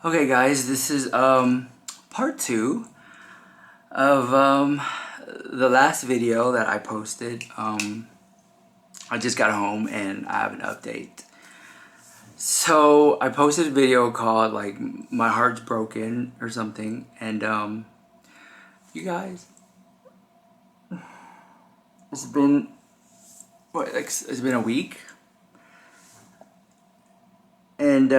Okay guys, this is part 2 of the last video that I posted. I just got home and I have an update. So I posted a video called like "My Heart's Broken" or something, and you guys, it's been it's been a week, and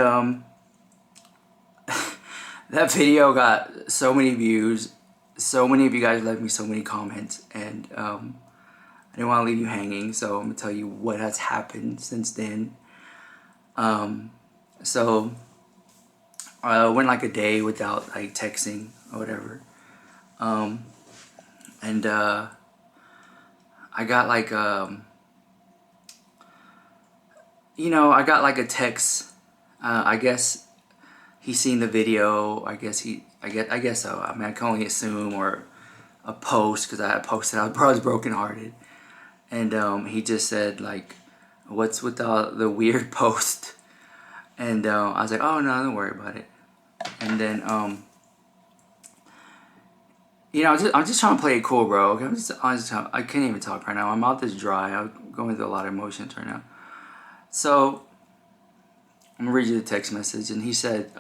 that video got so many views. So many of you guys left me so many comments, and I didn't want to leave you hanging, so I'm gonna tell you what has happened since then. So I went like a day without like texting or whatever, and I got like I got like a text. I guess he's seen the video. I guess so. I mean, I can only assume, or a post, because I had posted I was brokenhearted, and he just said like, "What's with the weird post?" And I was like, "Oh no, don't worry about it." And then I'm just trying to play it cool, bro. Okay? I can't even talk right now. My mouth is dry. I'm going through a lot of emotions right now. So I'm gonna read you the text message, and he said,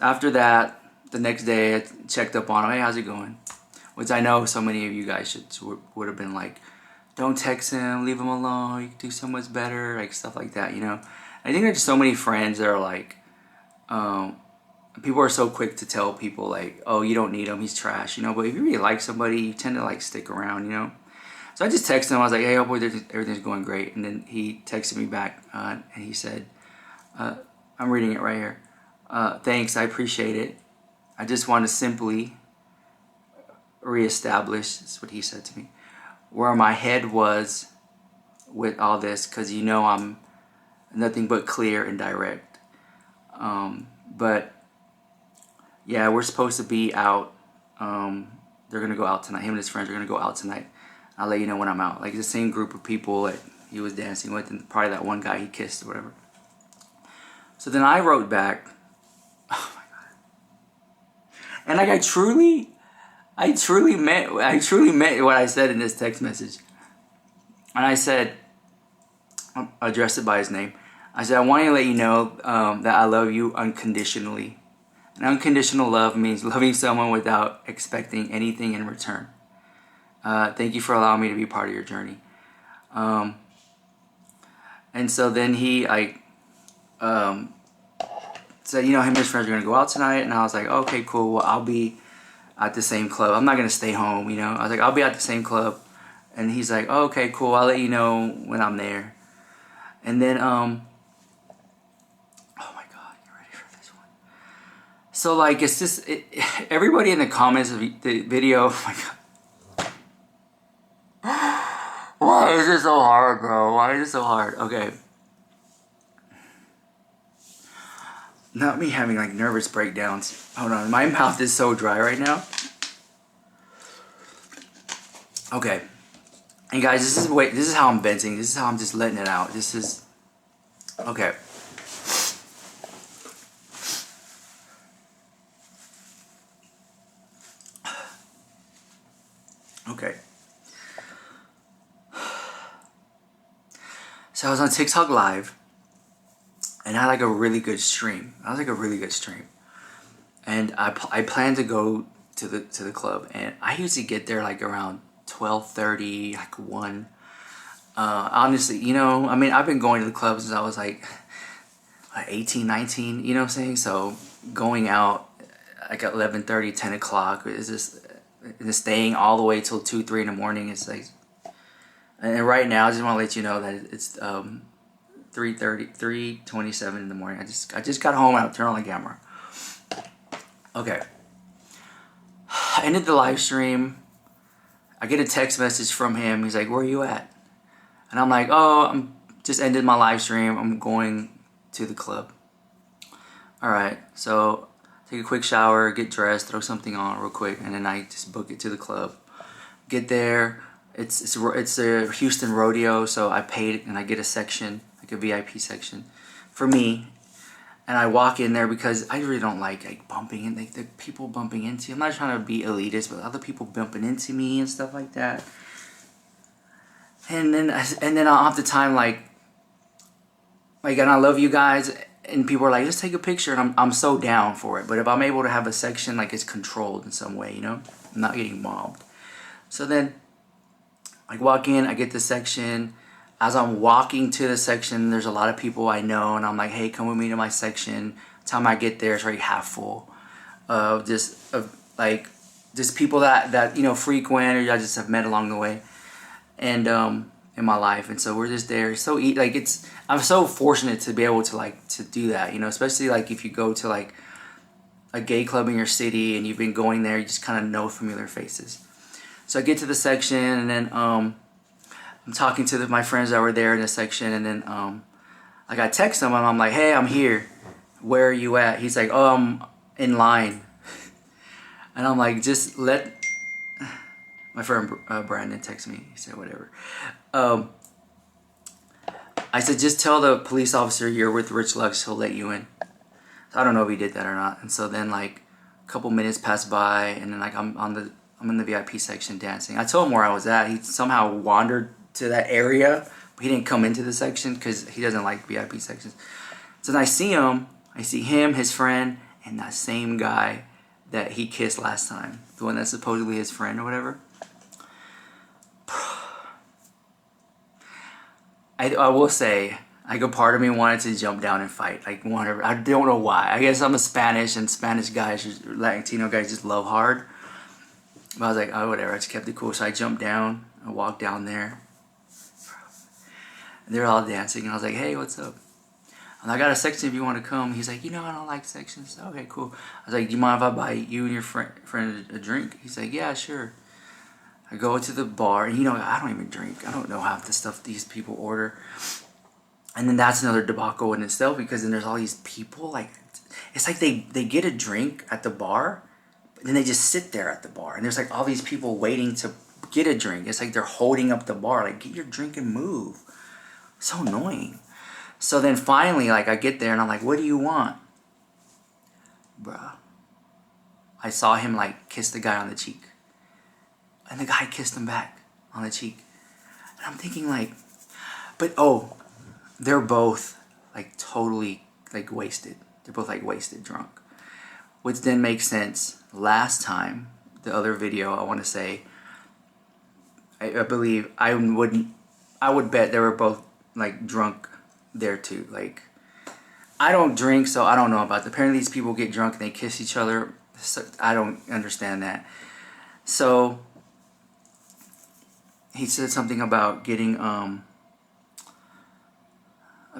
after that, the next day I checked up on him. Hey, how's it going? Which I know so many of you guys would have been like, don't text him, leave him alone. You can do so much better, like stuff like that. I think there's so many friends that are like, people are so quick to tell people like, oh, you don't need him, he's trash. But if you really like somebody, you tend to like stick around. So I just texted him. I was like, hey, hope everything's going great. And then he texted me back, and he said, I'm reading it right here. Thanks, I appreciate it. I just want to simply reestablish, this is what he said to me, where my head was with all this, because I'm nothing but clear and direct. But yeah, we're supposed to be out. They're gonna go out tonight. Him and his friends are gonna go out tonight. I'll let you know when I'm out. Like the same group of people that he was dancing with, and probably that one guy he kissed or whatever. So then I wrote back, oh my god, and like I truly meant what I said in this text message. And I said, I addressed it by his name. I said, I want to let you know that I love you unconditionally. And unconditional love means loving someone without expecting anything in return. Thank you for allowing me to be part of your journey. And so then he said, him and his friends are going to go out tonight. And I was like, okay, cool. Well, I'll be at the same club. I'm not going to stay home, I was like, I'll be at the same club. And he's like, oh, okay, cool. I'll let you know when I'm there. And then, oh my God, you ready for this one? So like, it's just, everybody in the comments of the video, oh my God. Why is it so hard, bro? Why is it so hard? Okay. Not me having like nervous breakdowns. Hold on, my mouth is so dry right now. Okay. And guys, this is how I'm venting. This is how I'm just letting it out. This is okay. Okay. So I was on TikTok Live, and I had like a really good stream. And I plan to go to the club, and I usually get there like around 12:30, like 1. Honestly, I mean, I've been going to the club since I was like 18, 19. You know what I'm saying? So going out like at 11:30, 10 o'clock is just staying all the way till 2, 3 in the morning. It's like, and right now I just want to let you know that it's 3:27 in the morning. I just got home and I'll turn on the camera. Okay. I ended the live stream. I get a text message from him. He's like, where are you at? And I'm like, oh, I'm just ended my live stream. I'm going to the club. Alright, so take a quick shower, get dressed, throw something on real quick, and then I just book it to the club. Get there. It's a Houston rodeo, so I paid and I get a section, like a VIP section for me. And I walk in there because I really don't like bumping in, like the people bumping into. I'm not trying to be elitist, but other people bumping into me and stuff like that. And then I'll have the time and I love you guys, and people are like, let's take a picture, and I'm so down for it. But if I'm able to have a section like it's controlled in some way, I'm not getting mobbed. So then I walk in, I get the section. As I'm walking to the section, there's a lot of people I know, and I'm like, hey, come with me to my section. By the time I get there, it's already half full of just people that frequent, or I just have met along the way, and in my life. And so we're just there. So I'm so fortunate to be able to do that, especially if you go to a gay club in your city and you've been going there, you just kind of know familiar faces. So I get to the section, and then I'm talking to my friends that were there in the section, and then I text him, and I'm like, hey, I'm here. Where are you at? He's like, oh, I'm in line. And I'm like, just let... My friend Brandon texted me. He said, whatever. I said, just tell the police officer you're with Rich Lux. He'll let you in. So I don't know if he did that or not. And so then a couple minutes pass by, and then I'm in the VIP section dancing. I told him where I was at. He somehow wandered to that area, but he didn't come into the section because he doesn't like VIP sections. So then I see him, his friend, and that same guy that he kissed last time, the one that's supposedly his friend or whatever. I will say, a part of me wanted to jump down and fight. I don't know why. I guess I'm a Spanish, and Spanish guys, Latino guys, just love hard. But I was like, oh, whatever. I just kept it cool. So I jumped down. I walked down there. And they're all dancing. And I was like, hey, what's up? And I got a section if you want to come. He's like, I don't like sections. Okay, cool. I was like, do you mind if I buy you and your friend a drink? He's like, yeah, sure. I go to the bar. And I don't even drink. I don't know half the stuff these people order. And then that's another debacle in itself, because then there's all these people. It's like they get a drink at the bar, but then they just sit there at the bar. And there's all these people waiting to get a drink. It's like they're holding up the bar. Get your drink and move. So annoying. So then finally, I get there, and I'm like, what do you want? Bruh. I saw him, kiss the guy on the cheek. And the guy kissed him back on the cheek. And I'm thinking, they're both, totally, wasted. They're both, wasted drunk. Which then makes sense. Last time, the other video, I want to say, I believe, I would bet they were both, drunk there too. I don't drink, so I don't know about it. Apparently these people get drunk and they kiss each other. So I don't understand that. So he said something about getting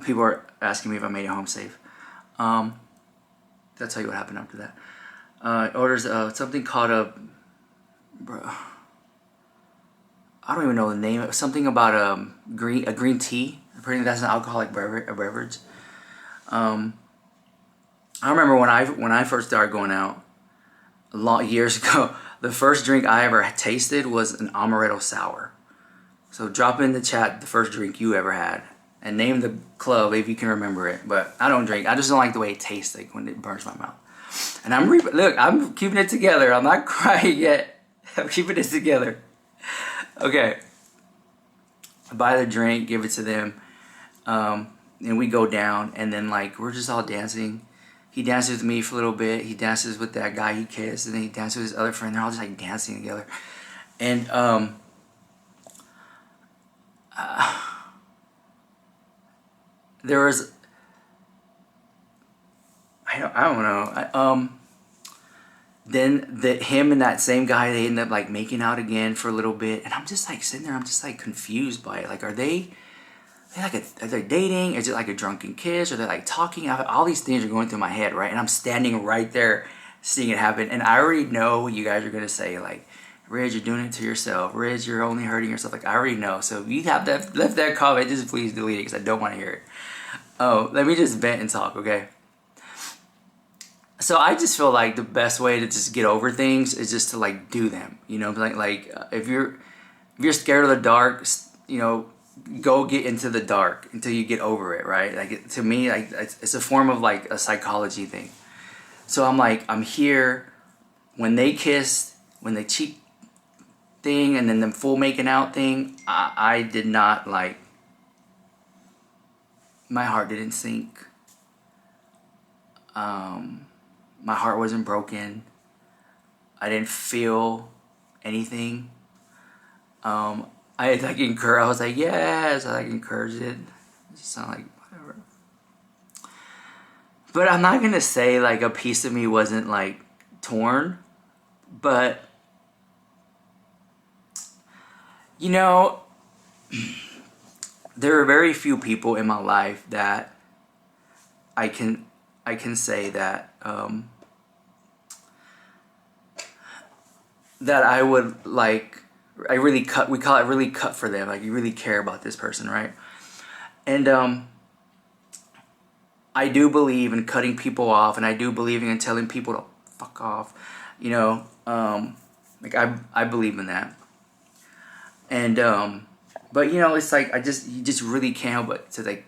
people are asking me if I made it home safe. I'll tell you what happened after that. Orders something called bro, I don't even know the name. It was something about green tea. Apparently that's an alcoholic beverage. I remember when I first started going out years ago, the first drink I ever tasted was an amaretto sour. So drop in the chat the first drink you ever had, and name the club if you can remember it. But I don't drink. I just don't like the way it tastes when it burns my mouth. And I'm keeping it together. I'm not crying yet. I'm keeping it together. Okay. I buy the drink, give it to them, and we go down, and then we're just all dancing. He dances with me for a little bit. He dances with that guy he kissed, and then he dances with his other friend. They're all just dancing together. And there was, I don't know. Then him and that same guy, they end up making out again for a little bit, and I'm just sitting there. I'm just confused by it. Are they dating? Is it a drunken kiss? Are they talking? All these things are going through my head, right? And I'm standing right there, seeing it happen, and I already know what you guys are gonna say, Riz, you're doing it to yourself. Riz, you're only hurting yourself. I already know. So if you have left that comment, just please delete it, because I don't want to hear it. Oh, let me just vent and talk, okay? So I just feel the best way to just get over things is just to do them. If you're scared of the dark, go get into the dark until you get over it, right? To me, like it's a form of like a psychology thing. So I'm like, I'm here when they kissed, when they cheek thing, and then the full making out thing. I did not like. My heart didn't sink. My heart wasn't broken. I didn't feel anything. I like I was like, yes, I like encouraged it. It just sounded like whatever. But I'm not gonna say like a piece of me wasn't like torn, but you know, there are very few people in my life that I can say that that I would like. I really cut. We call it really cut for them. Like you really care about this person, right? And I do believe in cutting people off, and I do believe in telling people to fuck off. You know, like I believe in that. And but you know, it's like you just really can't help but to like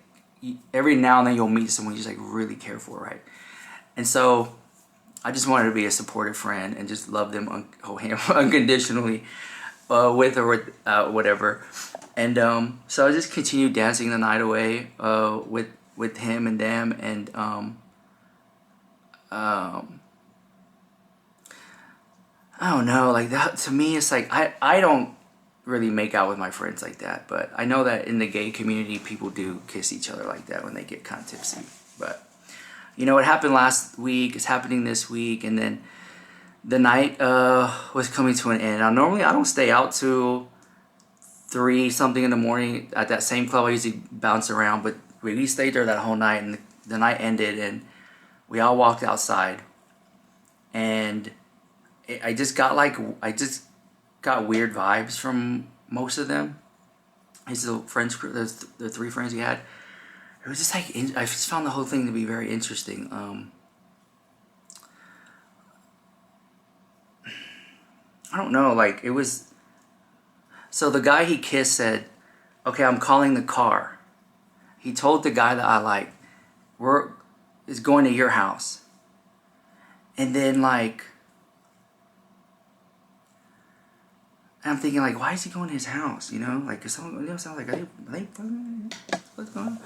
every now and then you'll meet someone you just like really care for, right? And so I just wanted to be a supportive friend and just love them unconditionally, with or without whatever. And so I just continued dancing the night away with him and them, and I don't know, like that to me it's like I don't really make out with my friends like that, but I know that in the gay community people do kiss each other like that when they get kind of tipsy. But you know, it happened last week, it's happening this week, and then the night was coming to an end. Now normally I don't stay out till 3 something in the morning at that same club I usually bounce around, but we stayed there that whole night, and the night ended and we all walked outside, and I just got weird vibes from most of them. His little friends, the 3 friends he had. It was just like I just found the whole thing to be very interesting. I don't know, like it was. So the guy he kissed said, "Okay, I'm calling the car." He told the guy that I like, is going to your house, and then like. And I'm thinking, like, why is he going to his house? You know, like, is someone, you know, sound like, are they fucking, what's going on?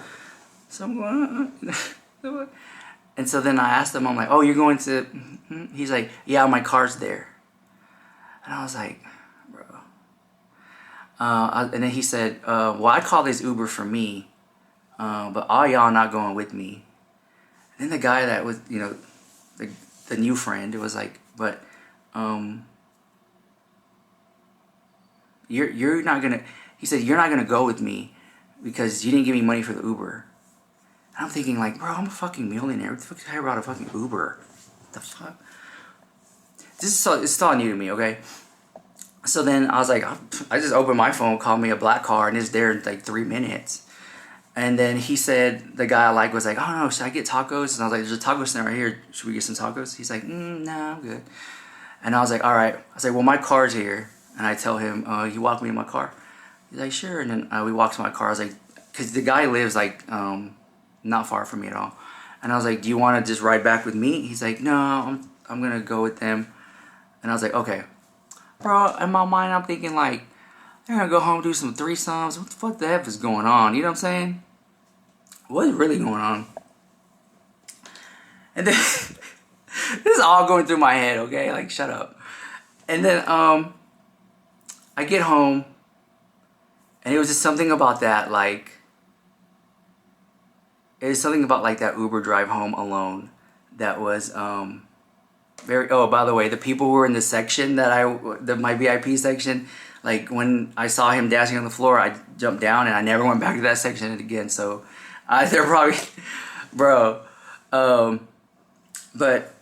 Something going on? And so then I asked him, I'm like, oh, you're going to, he's like, yeah, my car's there. And I was like, bro. And then he said, well, I call this Uber for me, but all y'all not going with me. And then the guy that was, you know, the new friend, it was like, but, You're not gonna. He said you're not gonna go with me because you didn't give me money for the Uber. And I'm thinking like, bro, I'm a fucking millionaire. What the fuck care about a fucking Uber? What the fuck? It's all new to me, okay? So then I was like, I just opened my phone, called me a black car, and it's there in like 3 minutes. And then he said, the guy I like was like, oh no, should I get tacos? And I was like, there's a taco stand right here. Should we get some tacos? He's like, nah, I'm good. And I was like, all right. I was like, well, my car's here. And I tell him, you walk me to my car? He's like, sure. And then we walked to my car. I was like, because the guy lives like not far from me at all. And I was like, do you want to just ride back with me? He's like, no, I'm going to go with them. And I was like, okay. Bro, in my mind, I'm thinking like, they're going to go home, do some threesomes. What the fuck the F is going on? You know what I'm saying? What is really going on? And then, this is all going through my head, okay? Like, shut up. And then, I get home, and it was just something about that, like, it was something about, like, that Uber drive home alone that was, very, oh, by the way, the people who were in the section my VIP section, like, when I saw him dancing on the floor, I jumped down, and I never went back to that section again, so, they're probably, bro, but,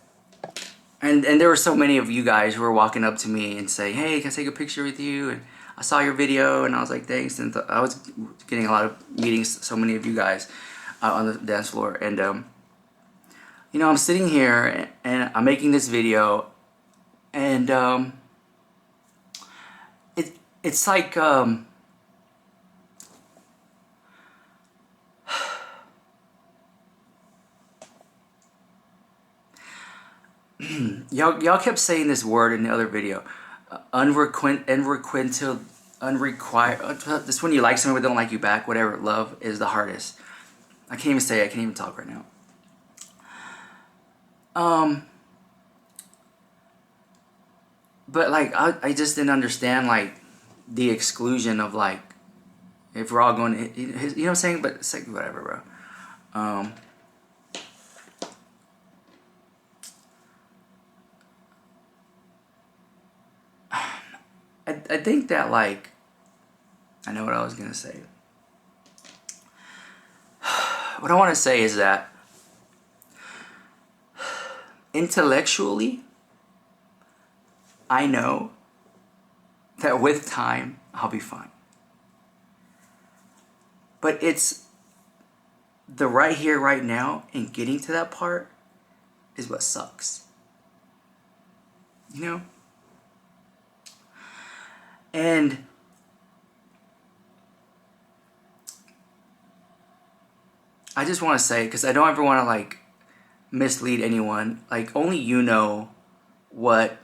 and there were so many of you guys who were walking up to me and saying, hey, can I take a picture with you? And I saw your video, and I was like, thanks. And I was getting a lot of meetings, so many of you guys on the dance floor. And, you know, I'm sitting here, and I'm making this video, and it's like, y'all kept saying this word in the other video, unrequited. This when you like someone but don't like you back. Whatever. Love is the hardest. I can't even say it. I can't even talk right now. But like I just didn't understand like the exclusion of like if we're all going to, you know what I'm saying? But it's like whatever, bro. I think that like I know what I was gonna say. What I want to say is that intellectually, I know that with time I'll be fine. But it's the right here, right now, and getting to that part is what sucks. You know? And I just want to say, because I don't ever want to like mislead anyone, like only you know what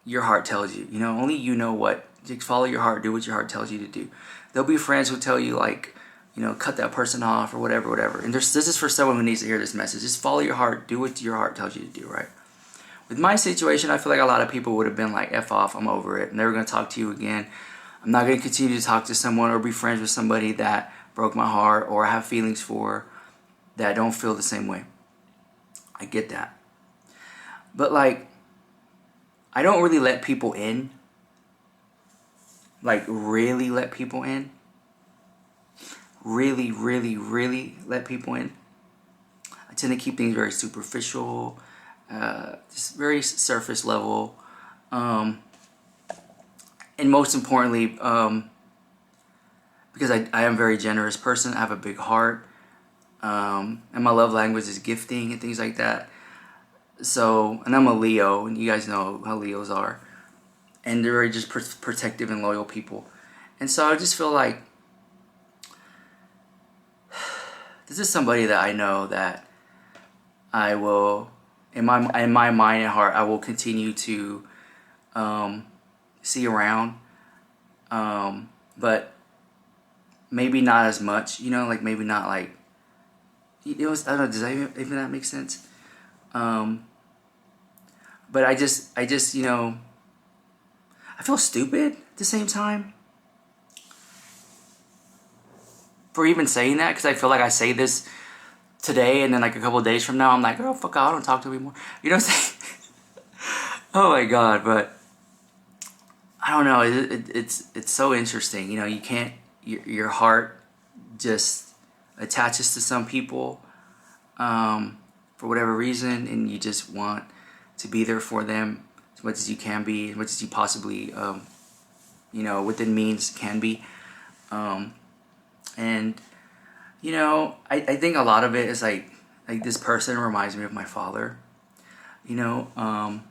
your heart tells you. You know, only you know what, just follow your heart, do what your heart tells you to do. There'll be friends who tell you like, you know, cut that person off or whatever. And this is for someone who needs to hear this message. Just follow your heart, do what your heart tells you to do, right? With my situation, I feel like a lot of people would have been like, F off, I'm over it. I'm never going to talk to you again. I'm not going to continue to talk to someone or be friends with somebody that broke my heart or have feelings for that don't feel the same way. I get that. But like, I don't really let people in. Like, really let people in. Really let people in. I tend to keep things very superficial, just very surface level. And most importantly, because I am a very generous person, I have a big heart. And my love language is gifting and things like that. So, and I'm a Leo, and you guys know how Leos are. And they're very just protective and loyal people. And so I just feel like this is somebody that I know that I will, in my mind and heart, I will continue to see around. But maybe not as much, you know, like maybe not like, it was, I don't know, does that even that make sense? But I just, you know, I feel stupid at the same time for even saying that, because I feel like I say this today and then like a couple of days from now I'm like, oh fuck, I don't talk to him anymore. You know what I'm saying? Oh my god, but I don't know. It's so interesting. You know, you can't. Your heart just attaches to some people for whatever reason, and you just want to be there for them as much as you can be, as much as you possibly, you know, within means can be. And you know, I think a lot of it is like this person reminds me of my father. You know,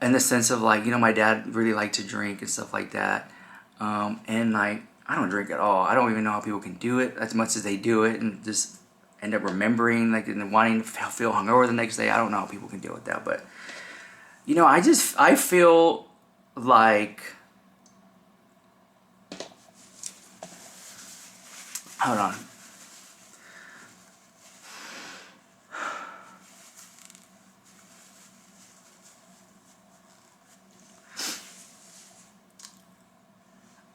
in the sense of like, you know, my dad really liked to drink and stuff like that. And like, I don't drink at all. I don't even know how people can do it as much as they do it and just end up remembering like and wanting to feel hungover the next day. I don't know how people can deal with that. But, you know, I feel like, hold on.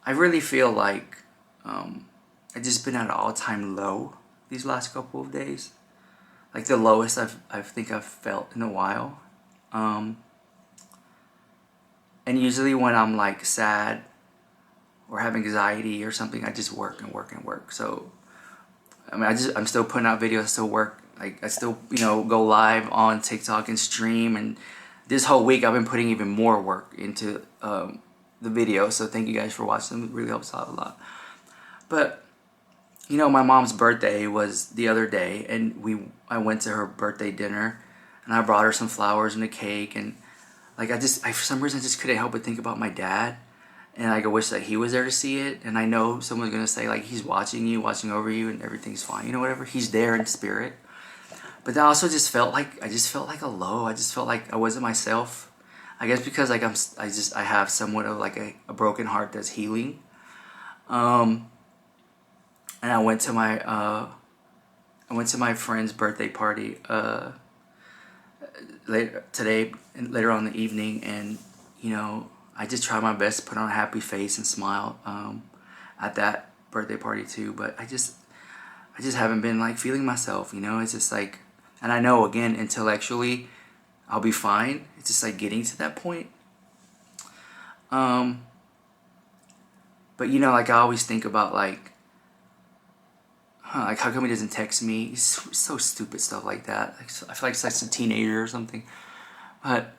I really feel like I've just been at an all-time low these last couple of days. Like the lowest I think I've felt in a while. And usually when I'm like sad or have anxiety or something, I just work and work and work. So I mean, I'm still putting out videos, I still work. Like I still, you know, go live on TikTok and stream. And this whole week I've been putting even more work into the video, so thank you guys for watching. It really helps out a lot. But you know, my mom's birthday was the other day, and I went to her birthday dinner, and I brought her some flowers and a cake, and like for some reason I just couldn't help but think about my dad, and like I wish that he was there to see it. And I know someone's gonna say like he's watching you, watching over you, and everything's fine. You know, whatever. He's there in spirit. But I also just felt like a low. I just felt like I wasn't myself. I guess because like I have somewhat of like a broken heart that's healing. And I went to my friend's birthday party later on in the evening, and you know, I just tried my best to put on a happy face and smile at that birthday party too. But I just haven't been like feeling myself. You know, it's just like, and I know again intellectually I'll be fine. It's just like getting to that point. But you know, like I always think about like, like how come he doesn't text me? It's so stupid stuff like that. Like, I feel like such a teenager or something. But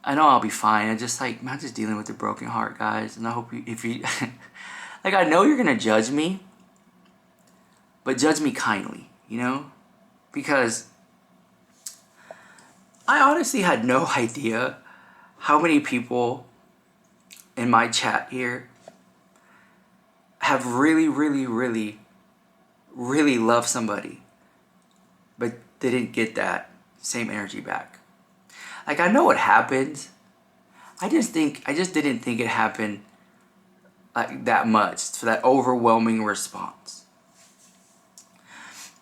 I know I'll be fine. I just like, I'm just dealing with a broken heart, guys. And I hope if you, like, I know you're gonna judge me, but judge me kindly, you know, because I honestly had no idea how many people in my chat here have really, really, really, really loved somebody, but didn't get that same energy back. Like, I know what happened. I just didn't think it happened like that much, for that overwhelming response.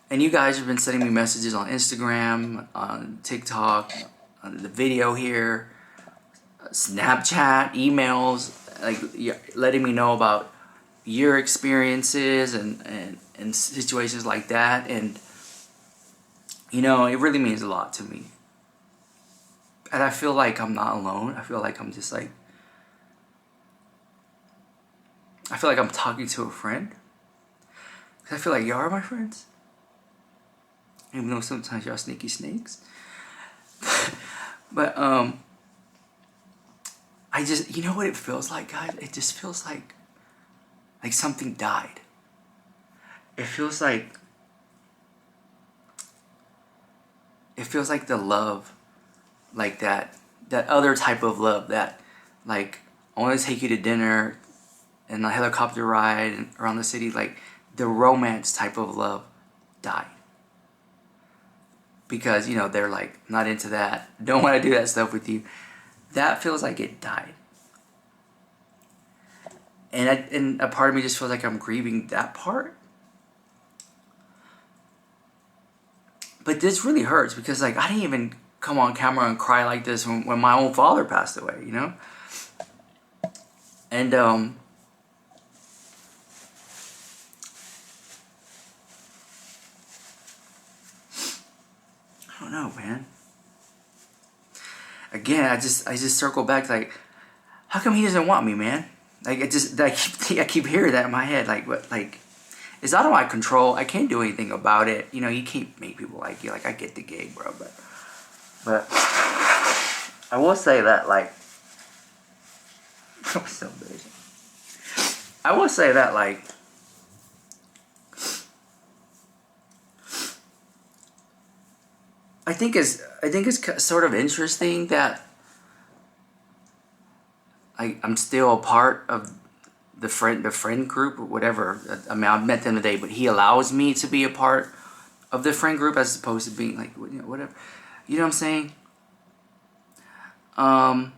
And you guys have been sending me messages on Instagram, on TikTok, on the video here, Snapchat, emails, like letting me know about your experiences and situations like that. And you know, it really means a lot to me. And I feel like I'm not alone. I feel like I'm just like, I feel like I'm talking to a friend. I feel like y'all are my friends. Even though sometimes y'all sneaky snakes. But I just, you know what it feels like, guys? It just feels like something died. It feels like the love, like that other type of love that, like, I want to take you to dinner and a helicopter ride around the city, like the romance type of love died. Because, you know, they're like, not into that, don't want to do that stuff with you. That feels like it died. And a part of me just feels like I'm grieving that part. But this really hurts because, like, I didn't even come on camera and cry like this when my own father passed away, you know? And I don't know, man. Again, I just circle back, like, how come he doesn't want me, man? Like, I keep hearing that in my head. Like, what? Like, it's out of my control. I can't do anything about it. You know, you can't make people like you. Like, I get the gig, bro. But I will say that, like, I'm so embarrassing. I will say that, like, I think it's sort of interesting that I'm still a part of the friend group or whatever. I mean, I met them today, but he allows me to be a part of the friend group as opposed to being like, you know, whatever. You know what I'm saying? I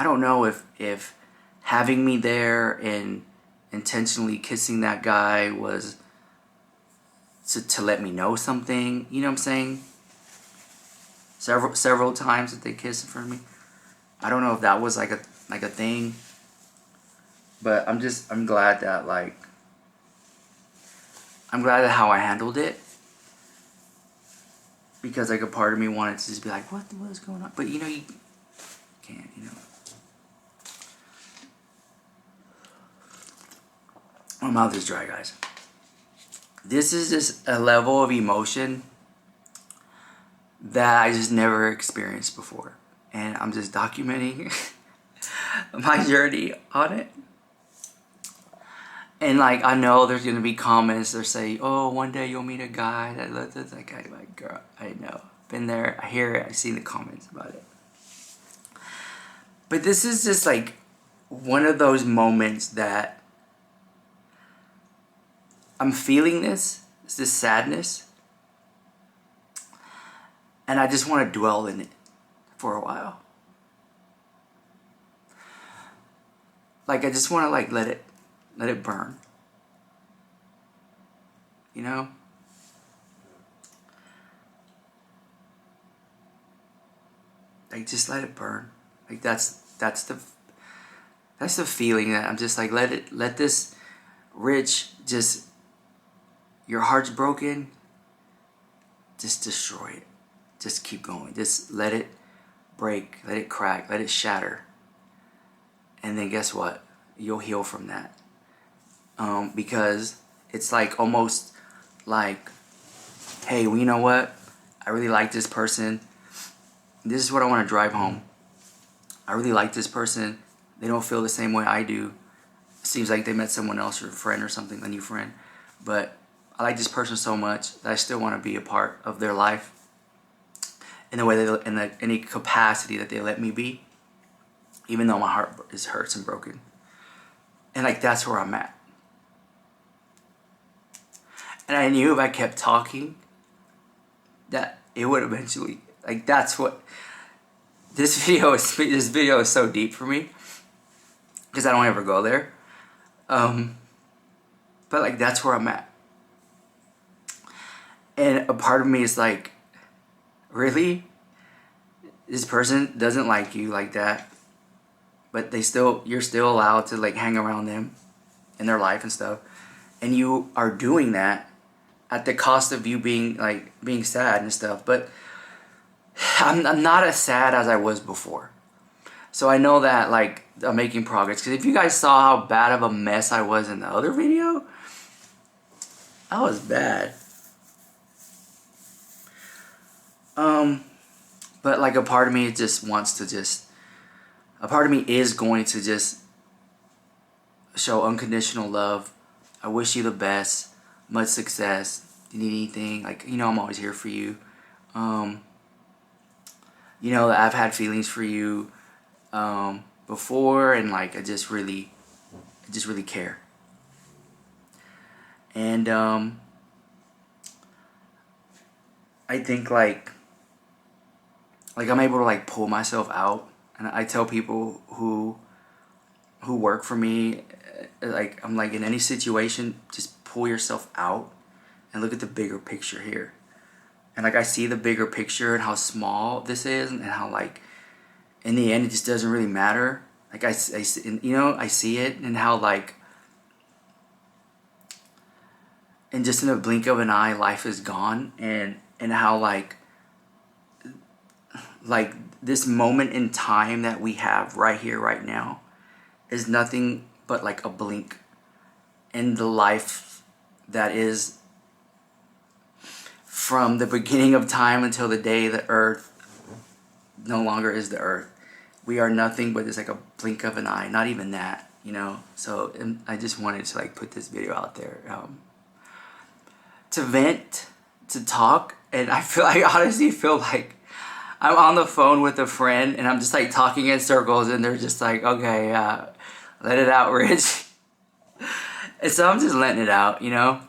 don't know if having me there and intentionally kissing that guy was to let me know something. You know what I'm saying? Several times that they kissed in front of me. I don't know if that was like a thing. But I'm glad that, like, I'm glad at how I handled it. Because, like, a part of me wanted to just be like, what is going on? But, you know, you can't, you know. My mouth is dry, guys. This is just a level of emotion that I just never experienced before. And I'm just documenting my journey on it. And, like, I know there's going to be comments that say, oh, one day you'll meet a guy that loves that guy. Like, girl, I know. Been there. I hear it. I see the comments about it. But this is just, like, one of those moments that I'm feeling this sadness. And I just want to dwell in it for a while. Like, I just want to, like, let it burn. You know? Like, just let it burn. Like, that's the feeling that I'm just like, let this Rich, just, your heart's broken, just destroy it. Just keep going. Just let it break, let it crack, let it shatter. And then guess what? You'll heal from that. Because it's like almost like, hey, well, you know what? I really like this person. This is what I want to drive home. I really like this person. They don't feel the same way I do. It seems like they met someone else or a friend or something, a new friend. But I like this person so much that I still want to be a part of their life in the way any capacity that they let me be, even though my heart is hurts and broken. And like, that's where I'm at. And I knew if I kept talking, that it would eventually, like, that's what this video is so deep for me, because I don't ever go there. But like, that's where I'm at. And a part of me is like, really? This person doesn't like you like that, but you're still allowed to like hang around them in their life and stuff. And you are doing that at the cost of you being sad and stuff. But I'm not as sad as I was before. So I know that like I'm making progress. Because if you guys saw how bad of a mess I was in the other video, I was bad. But like a part of me just wants to a part of me is going to just show unconditional love. I wish you the best, much success. If you need anything, like, you know, I'm always here for you. You know that I've had feelings for you before, and like I just really care. And I think like I'm able to like pull myself out, and I tell people who work for me, like, I'm like, in any situation, just pull yourself out and look at the bigger picture here. And like, I see the bigger picture and how small this is, and how like in the end it just doesn't really matter. Like I you know, I see it, and how like and just in a blink of an eye life is gone, and how like this moment in time that we have right here right now is nothing but like a blink in the life that is from the beginning of time until the day the earth no longer is the earth. We are nothing but just like a blink of an eye, not even that, you know. So I just wanted to like put this video out there to vent, to talk. And I honestly feel like I'm on the phone with a friend, and I'm just like talking in circles, and they're just like, okay, let it out, Rich. And so I'm just letting it out, you know.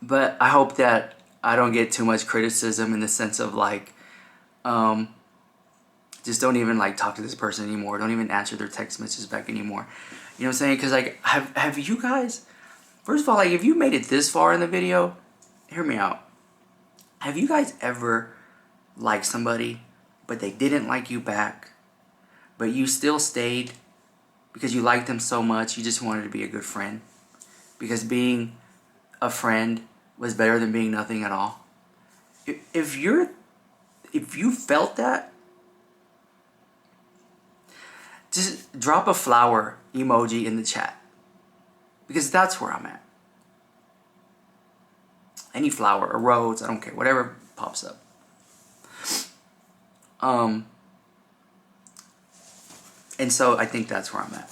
But I hope that I don't get too much criticism, in the sense of like, just don't even like talk to this person anymore. Don't even answer their text messages back anymore. You know what I'm saying? Because like, have you guys, first of all, like, if you made it this far in the video, hear me out. Have you guys ever liked somebody, but they didn't like you back, but you still stayed because you liked them so much, you just wanted to be a good friend? Because being a friend was better than being nothing at all. If you felt that, just drop a flower emoji in the chat, because that's where I'm at. Any flower, a rose, I don't care, whatever pops up. And so I think that's where I'm at,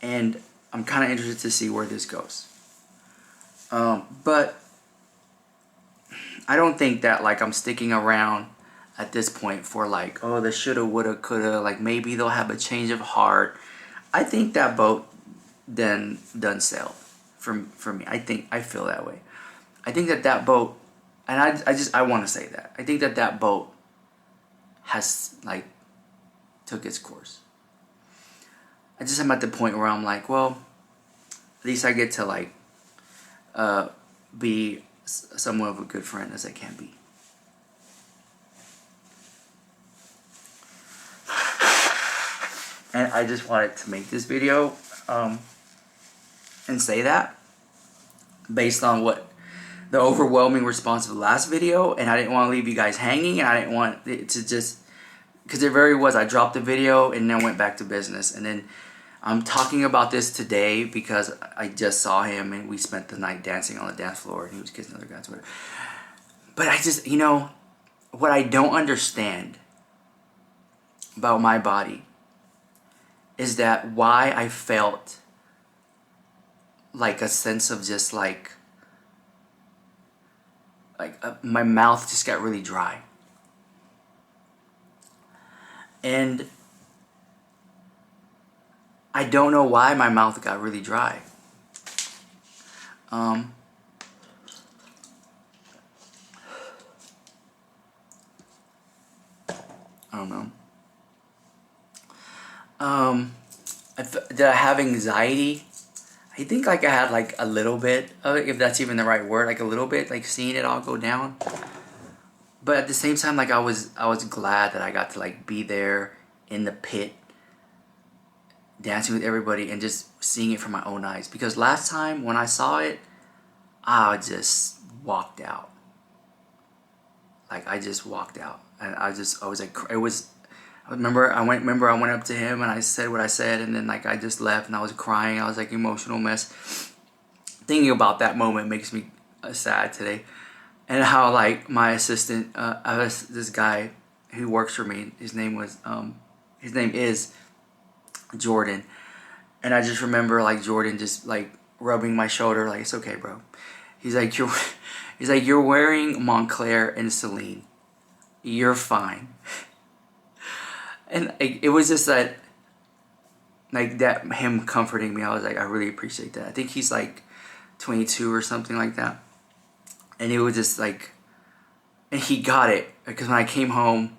and I'm kind of interested to see where this goes. But I don't think that like I'm sticking around at this point for like, oh, the shoulda, woulda, coulda, like maybe they'll have a change of heart. I think that boat done sailed for me. I feel that way. I think that boat And I want to say that. I think that that boat has, like, took its course. I'm at the point where I'm like, well, at least I get to, like, be somewhat of a good friend as I can be. And I just wanted to make this video and say that based on what the overwhelming response of the last video, and I didn't want to leave you guys hanging, and I didn't want it to just, because it very was, I dropped the video and then went back to business, and then I'm talking about this today because I just saw him and we spent the night dancing on the dance floor and he was kissing other guys. But I just, what I don't understand about my body is that why I felt like a sense of just like my mouth just got really dry. And I don't know why my mouth got really dry. I don't know. Did I have anxiety? I think like I had like a little bit of it, if that's even the right word, like a little bit, like seeing it all go down. But at the same time, like I was glad that I got to like be there in the pit, dancing with everybody and just seeing it from my own eyes. Because last time when I saw it, I just walked out. Like I just walked out, and I was like, it was. I remember I went up to him and I said what I said, and then like I just left and I was crying. I was like emotional mess. Thinking about that moment makes me sad today, and how like my assistant, I was this guy who works for me. His name is Jordan, and I just remember like Jordan just like rubbing my shoulder, like, it's okay, bro. He's like, you're wearing Montclair and Celine. You're fine. And it was just that, like that, him comforting me. I was like, I really appreciate that. I think he's like 22 or something like that. And it was just like, and he got it. Because when I came home,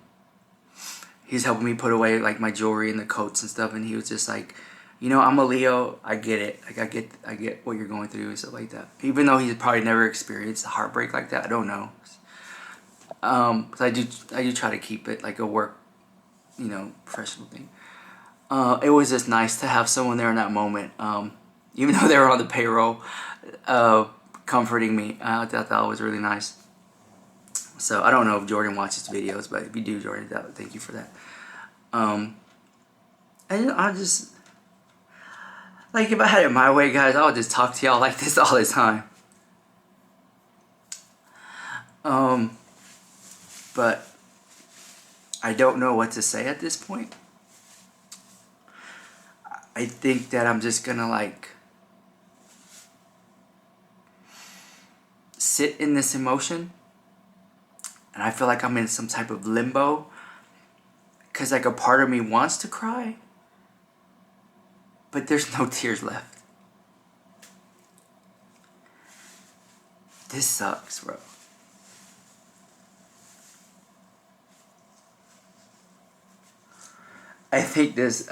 he was helping me put away like my jewelry and the coats and stuff. And he was just like, I'm a Leo. I get it. Like I get what you're going through and stuff like that. Even though he's probably never experienced heartbreak like that. I don't know. So I do try to keep it like a work, professional thing. It was just nice to have someone there in that moment, even though they were on the payroll, comforting me. I thought that was really nice. So I don't know if Jordan watches videos, but if you do, Jordan, thank you for that. And I just, like, if I had it my way, guys, I would just talk to y'all like this all the time. But I don't know what to say at this point. I think that I'm just gonna like sit in this emotion, and I feel like I'm in some type of limbo, because like a part of me wants to cry, but there's no tears left. This sucks, bro. I think this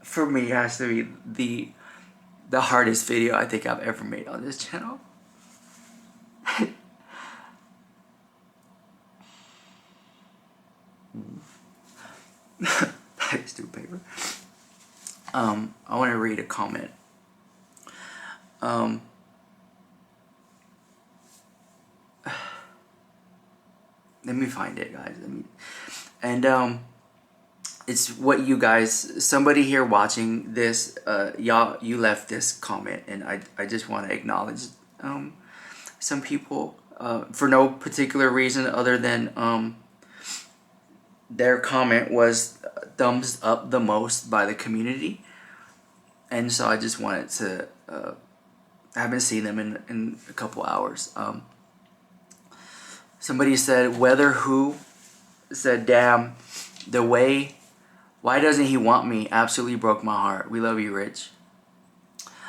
for me has to be the hardest video I think I've ever made on this channel. Stupid paper. I want to read a comment. Let me find it, guys. It's what you guys, somebody here watching this, you left this comment, and I just want to acknowledge some people for no particular reason other than their comment was thumbs up the most by the community, and so I just wanted to. I haven't seen them in a couple hours. Somebody said, whether who said, damn, why doesn't he want me? Absolutely broke my heart. We love you, Rich.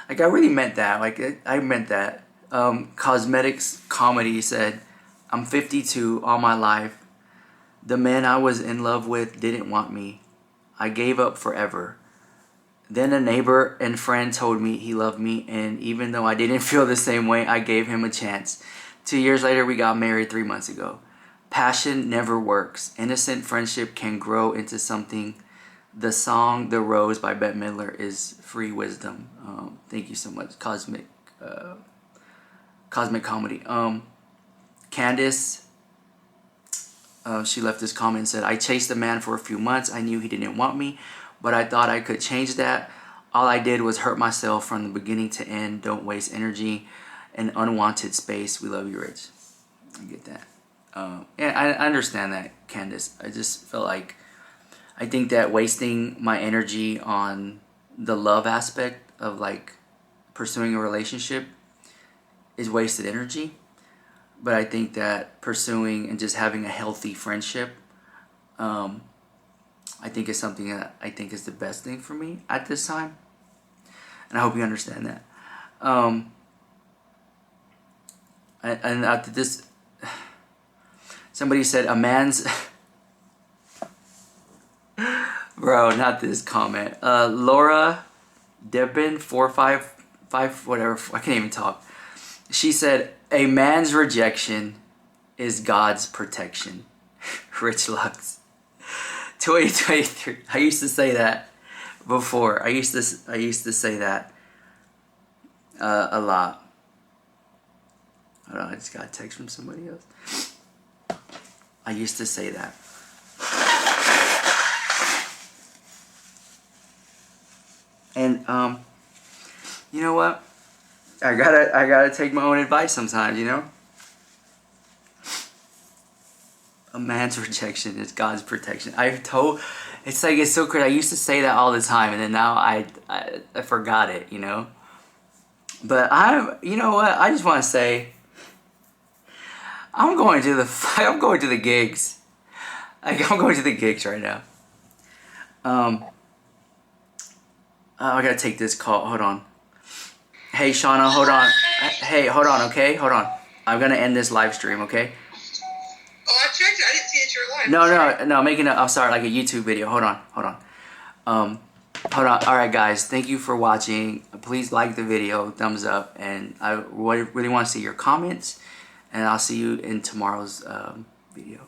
Like, I really meant that. Like, I meant that. Cosmetics Comedy said, I'm 52 all my life. The man I was in love with didn't want me. I gave up forever. Then a neighbor and friend told me he loved me, and even though I didn't feel the same way, I gave him a chance. 2 years later, we got married 3 months ago. Passion never works. Innocent friendship can grow into something. The song "The Rose" by Bette Midler is free wisdom. Thank you so much, Cosmic Comedy. Candace, she left this comment and said, I chased a man for a few months. I knew he didn't want me, but I thought I could change that. All I did was hurt myself from the beginning to end. Don't waste energy in unwanted space. We love you, Rich. I get that. Yeah, I understand that, Candace. I just feel like I think that wasting my energy on the love aspect of like pursuing a relationship is wasted energy. But I think that pursuing and just having a healthy friendship, I think is something that I think is the best thing for me at this time. And I hope you understand that. And after this, somebody said a man's... Bro, not this comment. Laura Debin 455 whatever. I can't even talk. She said, a man's rejection is God's protection. Rich Lux. 2023. I used to say that before. I used to say that a lot. Hold on, I just got a text from somebody else. I used to say that. And you know what? I gotta take my own advice sometimes, you know? A man's rejection is God's protection. It's like, it's so crazy. I used to say that all the time, and then now I forgot it, you know? But you know what? I just want to say, I'm going to the gigs. I'm going to the gigs right now. I gotta take this call. Hold on. Hey, Shauna, hold on. Hey, hold on, okay? Hold on. I'm gonna end this live stream, okay? Oh, I checked it. I didn't see that you were live. No. I'm sorry, like a YouTube video. Hold on. Hold on. All right, guys. Thank you for watching. Please like the video, thumbs up, and I really want to see your comments. And I'll see you in tomorrow's video.